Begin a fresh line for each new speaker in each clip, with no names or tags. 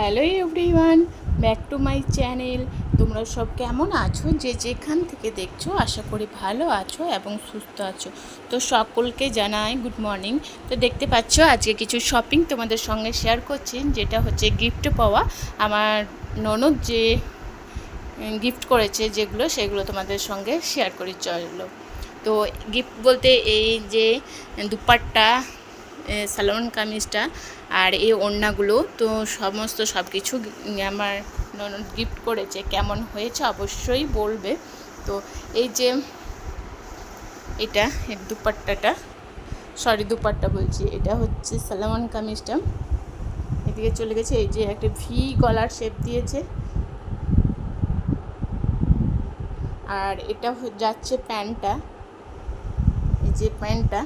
Hello everyone, back to my channel. তোমরা সব কেমন আছো? যে যেখান থেকে দেখছো আশা করি ভালো আছো এবং সুস্থ আছো। তো সকলকে জানাই গুড মর্নিং। তো দেখতে পাচ্ছ আজকে কিছু শপিং তোমাদের সঙ্গে শেয়ার করছি, যেটা হচ্ছে গিফট পাওয়া। আমার ননদ যে গিফট করেছে যেগুলো, সেগুলো তোমাদের সঙ্গে শেয়ার করি চলো। তো গিফট বলতে এই যে দুপাট্টা, সালোয়ার কামিজটা আর এই ওড়নাগুলো, তো সমস্ত সব কিছু আমার ননদ গিফট করেছে। কেমন হয়েছে অবশ্যই বলবে। তো এই যে এটা দুপাট্টাটা, দুপাট্টা বলছি, এটা হচ্ছে সালোয়ার কামিজটা। এদিকে চলে গেছে, এই যে একটা ভি গলার শেপ দিয়েছে। আর এটা যাচ্ছে প্যান্টটা, এই যে প্যান্টটা।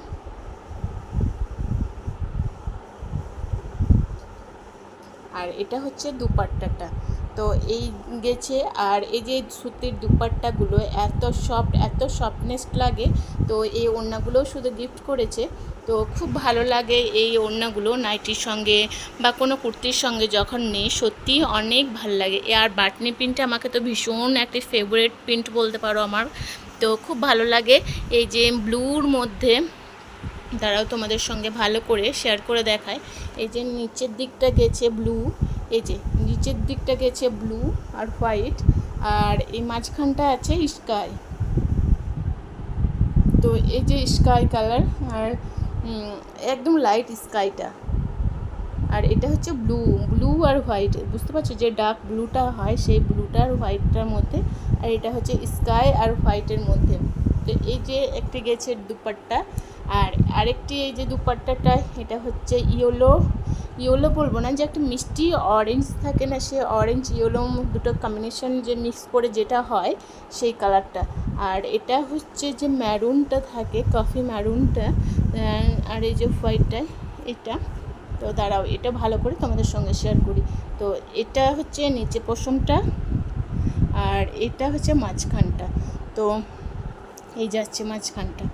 আর এটা হচ্ছে দুপাট্টাটা। তো এই গেছে। আর এই যে সুতির দুপাট্টাগুলো এত সফট, এত সফটনেস লাগে। তো এই ওড়নাগুলোও শুধু গিফট করেছে। তো খুব ভালো লাগে এই ওড়নাগুলো নাইটির সঙ্গে বা কোনো কুর্তির সঙ্গে যখন নেই, সত্যি অনেক ভালো লাগে। আর বাটনি প্রিন্টটা আমাকে তো ভীষণ একটা ফেভারিট প্রিন্ট বলতে পারো আমার। তো খুব ভালো লাগে। এই যে ব্লুর মধ্যে, তারাও তোমাদের সঙ্গে ভালো করে শেয়ার করে দেখায়। এই যে নিচের দিকটা গেছে ব্লু, এই যে নিচের দিকটা গেছে ব্লু আর হোয়াইট, আর এই মাঝখানটা আছে স্কাই। তো এই যে স্কাই কালার, আর একদম লাইট স্কাইটা। আর এটা হচ্ছে ব্লু, ব্লু আর হোয়াইট, বুঝতে পারছো যে ডার্ক ব্লুটা হয় সেই ব্লুটা আর হোয়াইটটার মধ্যে। আর এটা হচ্ছে স্কাই আর হোয়াইটের মধ্যে। তো এই যে একটি গেছে দুপাট্টা। আর আরেকটি এই যে দুপাট্টাটা, এটা হচ্ছে ইয়েলো, ইয়েলো বলবো না, যে একটা মিষ্টি অরেঞ্জ থাকে না, সে অরেঞ্জ ইয়েলো দুটো কম্বিনেশন যে মিক্স করে যেটা হয় সেই কালারটা। আর এটা হচ্ছে যে ম্যারুনটা থাকে, কফি ম্যারুনটা। আর এই যে হোয়াইটটা, এটা। তো দাঁড়াও, এটা ভালো করে তোমাদের সঙ্গে শেয়ার করি। তো এটা হচ্ছে নিচে পশমটা, আর এটা হচ্ছে মাঝখানটা। তো এই যাচ্ছে মাঝখানটা।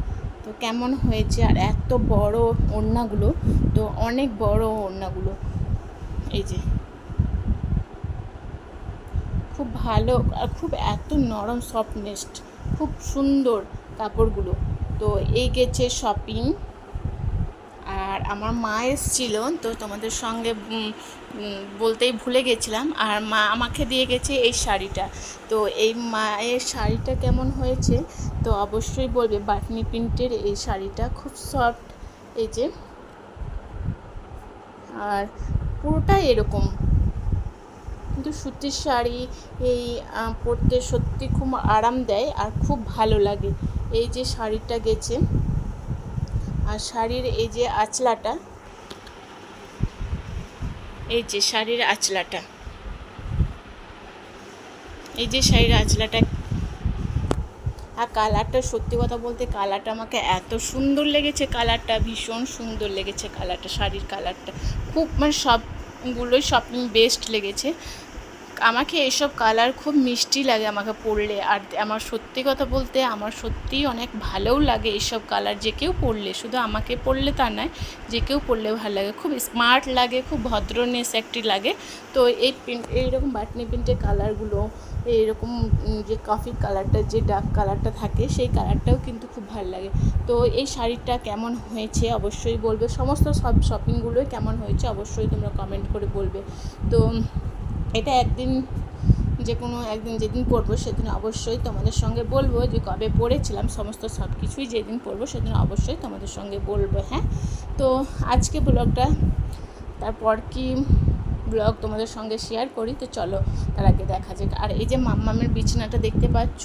তো কেমন হয়েছে? আর এত বড় ওড়নাগুলো, তো অনেক বড় ওড়নাগুলো, এই যে খুব ভালো। আর খুব এত নরম সফটনেস, খুব সুন্দর কাপড়গুলো। তো এই গেছে শপিং। আর আমার মা এসেছিল, তো তোমাদের সঙ্গে বলতেই ভুলে গেছিলাম। আর মা আমাকে দিয়ে গেছে এই শাড়িটা। তো এই মায়ের শাড়িটা কেমন হয়েছে তো অবশ্যই বলবে। বাটনি প্রিন্টের এই শাড়িটা খুব সফট, এই যে। আর পুরোটাই এরকম, কিন্তু সুতির শাড়ি এই পরতে সত্যি খুব আরাম দেয় আর খুব ভালো লাগে। এই যে শাড়িটা গেছে, আর শাড়ির এই যে আঁচলাটা, এই যে শাড়ির আঁচলাটা, এই যে শাড়ির আঁচলাটা। আর কালারটা, সত্যি কথা বলতে কালারটা আমাকে এত সুন্দর লেগেছে, কালারটা ভীষণ সুন্দর লেগেছে কালারটা, শাড়ির কালারটা খুব, মানে সবগুলোই শপিং বেস্ট লেগেছে আমাকে। এসব কালার খুব মিষ্টি লাগে আমাকে পরলে। আর আমার সত্যি কথা বলতে আমার সত্যিই অনেক ভালোও লাগে এইসব কালার। যে কেউ পরলে, শুধু আমাকে পরলে তা নয়, যে কেউ পরলে ভালো লাগে, খুব স্মার্ট লাগে, খুব ভদ্রনেস একটি লাগে। তো এই প্রিন্ট, এইরকম বাটনি প্রিন্টের কালারগুলো, এইরকম যে কফি কালারটা, যে ডার্ক কালারটা থাকে, সেই কালারটাও কিন্তু খুব ভালো লাগে। তো এই শাড়িটা কেমন হয়েছে অবশ্যই বলবে। সমস্ত সব শপিংগুলোই কেমন হয়েছে অবশ্যই তোমরা কমেন্ট করে বলবে। তো এটা একদিন, যে কোনো একদিন যেদিন পরবো সেদিন অবশ্যই তোমাদের সঙ্গে বলবো যে কবে পরেছিলাম। সমস্ত সব কিছুই যেদিন পরবো সেদিন অবশ্যই তোমাদের সঙ্গে বলবো। হ্যাঁ, তো আজকে ব্লগটা, তারপর কি ব্লগ তোমাদের সঙ্গে শেয়ার করি। তো চলো তার আগে দেখা যাক। আর এই যে মাম্মামের বিছানাটা দেখতে পাচ্ছ,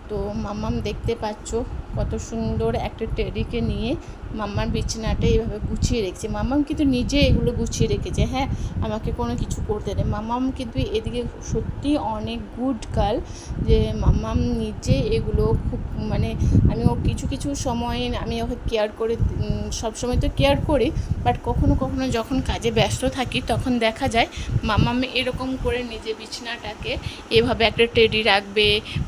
তো মাম্মাম দেখতে পাচ্ছ কত সুন্দর একটা টেডিকে নিয়ে মাম্মার বিছানাটা এইভাবে গুছিয়ে রেখেছে। মাম্মাম কিন্তু নিজে এগুলো গুছিয়ে রেখেছে, হ্যাঁ, আমাকে কোনো কিছু করতে নেই। মাম্মাম কিন্তু এদিকে সত্যি অনেক গুড গার্ল, যে মাম্মাম নিজে এগুলো খুব, মানে আমি ও কিছু কিছু সময় আমি ওকে কেয়ার করে, সবসময় তো কেয়ার করি, বাট কখনো কখনো যখন কাজে ব্যস্ত থাকি তখন দেখা যায় মাম্মাম এরকম করে নিজে বিছানাটাকে এভাবে একটা টেডি রাখবে,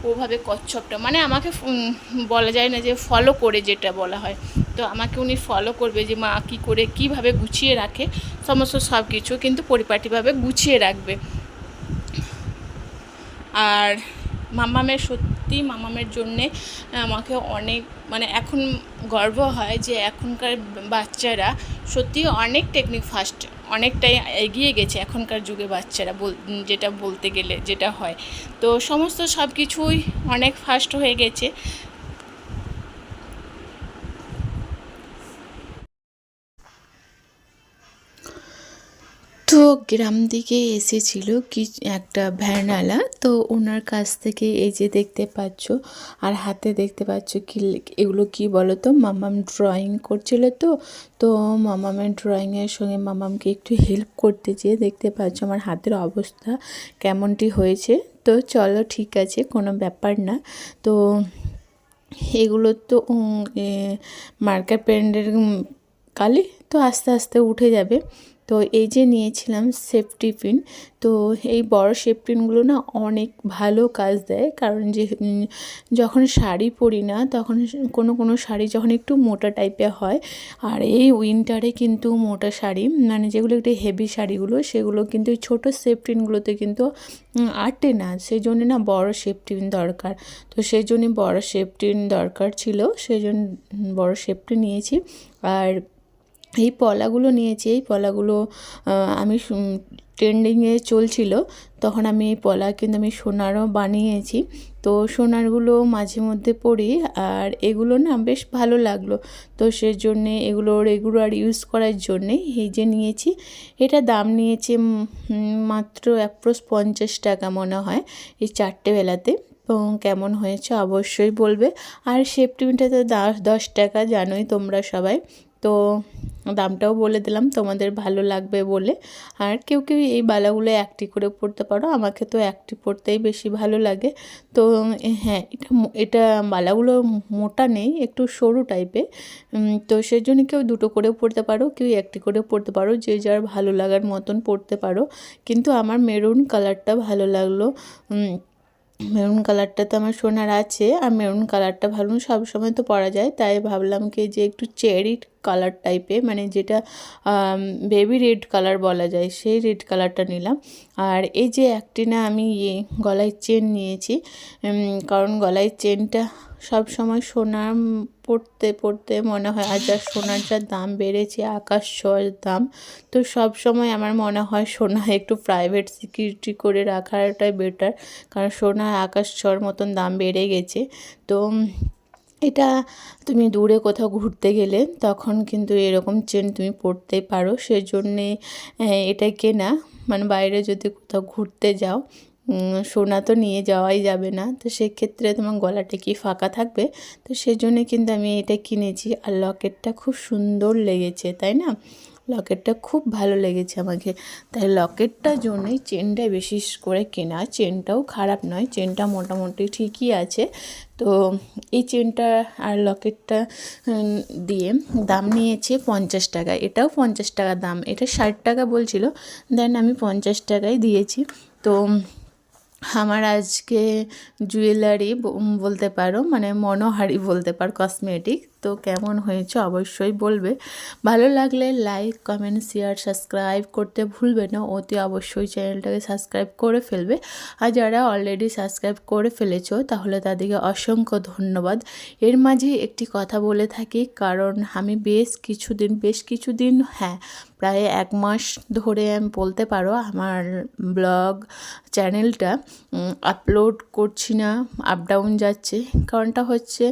ওভাবে কচ্ছপটা, মানে আমাকে বলা যায় না যে ফলো করে, যেটা বলা হয়। তো তো আমাকে উনি ফলো করবে যে মা কী করে কীভাবে গুছিয়ে রাখে, সমস্ত সব কিছু কিন্তু পরিপাটিভাবে গুছিয়ে রাখবে। আর মামামের সত্যি মামামের জন্যে আমাকে অনেক মানে এখন গর্ব হয় যে এখনকার বাচ্চারা সত্যি অনেক টেকনিক ফাস্ট, অনেকটাই এগিয়ে গেছে এখনকার যুগে বাচ্চারা যেটা বলতে গেলে যেটা হয়। তো সমস্ত সব কিছুই অনেক ফাস্ট হয়ে গেছে। তো গ্রাম দিকে এসেছিল কি একটা ভ্যানওয়ালা, তো ওনার কাছ থেকে এই যে দেখতে পাচ্ছ আর হাতে দেখতে পাচ্ছ কি এগুলো কি বলো তো, মামাম ড্রয়িং করছিল। তো মামামের ড্রয়িংয়ের সঙ্গে মামামকে একটু হেল্প করতে যেয়ে দেখতে পাচ্ছ আমার হাতের অবস্থা কেমনটি হয়েছে। তো চলো ঠিক আছে, কোনো ব্যাপার না। তো এগুলো তো মার্কার পেনের কালি তো আস্তে আস্তে উঠে যাবে। তো এই যে নিয়েছিলাম সেফটি পিন, তো এই বড় সেফটি পিনগুলো না অনেক ভালো কাজ দেয়, কারণ যে যখন শাড়ি পরি না তখন কোনো শাড়ি যখন একটু মোটা টাইপের হয়, আর এই উইন্টারে কিন্তু মোটা শাড়ি মানে যেগুলো একটু হেভি শাড়িগুলো সেগুলো কিন্তু ছোটো সেফটি পিনগুলোতে কিন্তু আটে না, সেই জন্য না বড় সেফটি পিন দরকার। তো সেই জন্যে বড় সেফটি পিন দরকার ছিল, সেই জন্য বড় সেফটি নিয়েছি। আর এই পলাগুলো নিয়েছি, এই পলাগুলো আমি ট্রেন্ডিংয়ে চলছিল তখন আমি এই পলা কিন্তু আমি সোনারও বানিয়েছি। তো সোনারগুলো মাঝে মধ্যে পরি, আর এগুলো না বেশ ভালো লাগলো, তো সেজন্যে এগুলো রেগুলার ইউজ করার জন্যে এই যে নিয়েছি। এটা দাম নিয়েছে মাত্র অ্যাপ্রক্স 50 টাকা মনে হয় এই 4টে বেলাতে। তো কেমন হয়েছে অবশ্যই বলবে। আর সেফটি পিনটা তো 10 টাকা, জানোই তোমরা সবাই। তো দামটাও বলে দিলাম তোমাদের ভালো লাগবে বলে। আর কেউ কেউ এই বালাগুলো একটি করে পরতে পারো, আমাকে তো একটি পরতেই বেশি ভালো লাগে। তো হ্যাঁ, এটা বালাগুলো মোটা নেই, একটু সরু টাইপের। তো সেজন্য কেউ দুটো করেও পরতে পারো, কেউ একটি করেও পরতে পারো, যে যার ভালো লাগার মতন পরতে পারো। কিন্তু আমার মেরুন কালারটা ভালো লাগলো। মেরুন কালারটা তো আমার সোনার আছে, আর মেরুন কালারটা ভালো সবসময় তো পরা যায়, তাই ভাবলাম কি যে একটু চেরি কালার টাইপের, মানে যেটা বেবি রেড কালার বলা যায়, সেই রেড কালারটা নিলাম। আর এই যে একটি না আমি গলায় চেন নিয়েছি, কারণ গলায় চেনটা সব সময় সোনা পড়তে পড়তে মনে হয় আর যা সোনার যা দাম বেড়েছে আকাশ ছোঁয়ার দাম, তো সব সময় আমার মনে হয় সোনা একটু প্রাইভেট সিকিউরিটি করে রাখাটাই বেটার, কারণ সোনা আকাশ ছোঁয়ার মতন দাম বেড়ে গেছে। তো এটা তুমি দূরে কোথাও ঘুরতে গেলে তখন কিন্তু এরকম চেন তুমি পরতেই পারো, সেজন্যে এটা কেনা। মানে বাইরে যদি কোথাও ঘুরতে যাও, সোনা তো নিয়ে যাওয়াই যাবে না, তো সেক্ষেত্রে তোমার গলাটা কি ফাঁকা থাকবে, তো সেজন্যে কিন্তু আমি এটা কিনেছি। আর লকেটটা খুব সুন্দর লেগেছে, তাই না? লকেটটা খুব ভালো লেগেছে আমাকে, তাই লকেটটার জন্যই চেনটা বিশেষ করে কেনা। চেনটাও খারাপ নয়, চেনটা মোটামুটি ঠিকই আছে। তো এই চেনটা আর লকেটটা দিয়ে দাম নিয়েছে 50 টাকা, এটাও 50 টাকা দাম, এটা 60 টাকা বলছিল, দেন আমি 50 টাকায় দিয়েছি। তো আমার আজকে জুয়েলারি বলতে পারো, মানে মনোহারি বলতে পারো, কসমেটিক। তো কেমন হয়েছে অবশ্যই বলবে, ভালো লাগলে লাইক কমেন্ট শেয়ার সাবস্ক্রাইব করতে ভুলবে না, অতি অবশ্যই চ্যানেলটাকে সাবস্ক্রাইব করে ফেলবে। আর যারা অলরেডি সাবস্ক্রাইব করে ফেলেছো তাহলে তাদেরকে অসংখ্য ধন্যবাদ। এর মাঝে একটি কথা বলে থাকি, কারণ আমি বেশ কিছুদিন হ্যাঁ প্রায় 1 মাস ধরে আমি বলতে পারো আমার ব্লগ চ্যানেলটা আপলোড করছি না, আপ ডাউন যাচ্ছে। কারণটা হচ্ছে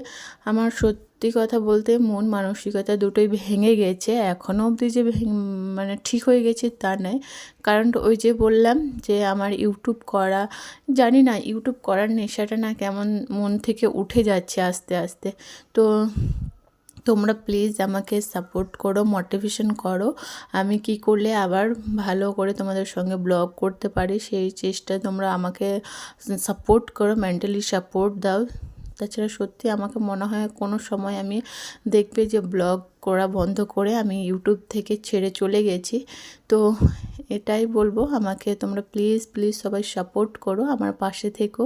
আমার সত্যি কথা বলতে মন মানসিকতা দুটোই ভেঙে গেছে, এখনও অবধি যে মানে ঠিক হয়ে গেছে তা নয়। কারণ ওই যে বললাম যে আমার ইউটিউব করা, জানি না ইউটিউব করার নেশাটা না কেমন মন থেকে উঠে যাচ্ছে আস্তে আস্তে। তো তোমরা প্লিজ আমাকে সাপোর্ট করো, মোটিভেশন করো, আমি কি করলে আবার ভালো করে তোমাদের সঙ্গে ব্লগ করতে পারি সেই চেষ্টা তোমরা আমাকে সাপোর্ট করো, মেন্টালি সাপোর্ট দাও। তাছাড়া সত্যি আমাকে মনে হয় কোনো সময় আমি দেখবে যে ব্লগ করা বন্ধ করে আমি ইউটিউব থেকে ছেড়ে চলে গেছি। তো এটাই বলবো, আমাকে তোমরা প্লিজ সবাই সাপোর্ট করো, আমার পাশে থেকো।